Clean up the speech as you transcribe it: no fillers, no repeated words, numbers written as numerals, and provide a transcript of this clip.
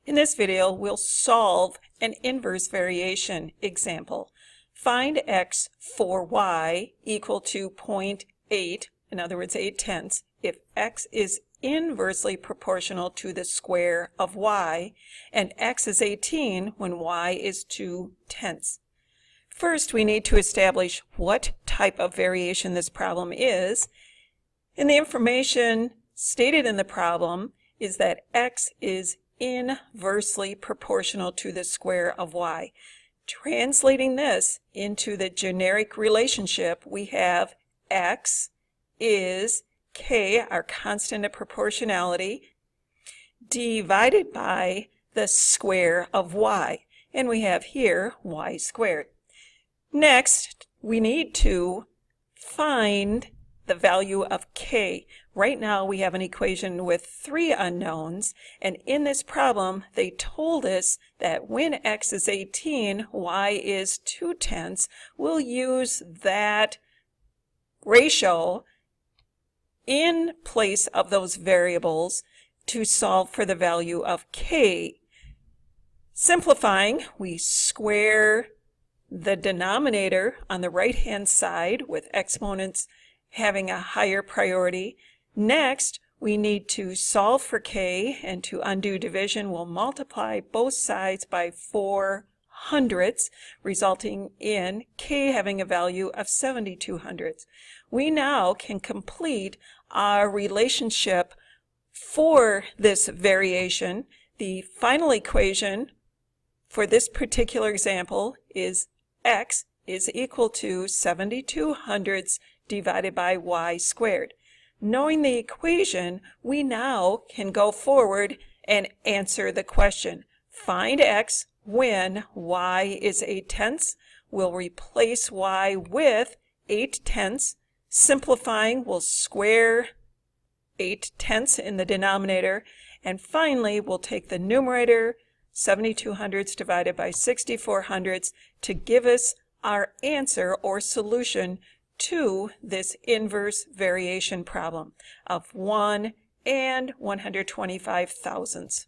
In this video, we'll solve an inverse variation example. Find x for y equal to 0.8, in other words 8/10, if x is inversely proportional to the square of y, and x is 18 when y is 2/10. First, we need to establish what type of variation this problem is, and the information stated in the problem is that x is inversely proportional to the square of y. Translating this into the generic relationship, we have x is k, our constant of proportionality, divided by the square of y. And we have here y squared. Next, we need to find the value of k. Right now we have an equation with 3 unknowns, and in this problem they told us that when x is 18, y is 2/10. We'll use that ratio in place of those variables to solve for the value of k. Simplifying, we square the denominator on the right hand side with exponents having a higher priority. Next, we need to solve for k, and to undo division, we'll multiply both sides by 4/100, resulting in k having a value of 72/100. We now can complete our relationship for this variation. The final equation for this particular example is x is equal to 72/100 divided by y squared. Knowing the equation, we now can go forward and answer the question. Find x when y is 8/10. We'll replace y with 8/10. Simplifying, we'll square 8/10 in the denominator. And finally, we'll take the numerator, 72/100 divided by 64/100, to give us our answer or solution to this inverse variation problem of 1 and 125 thousandths.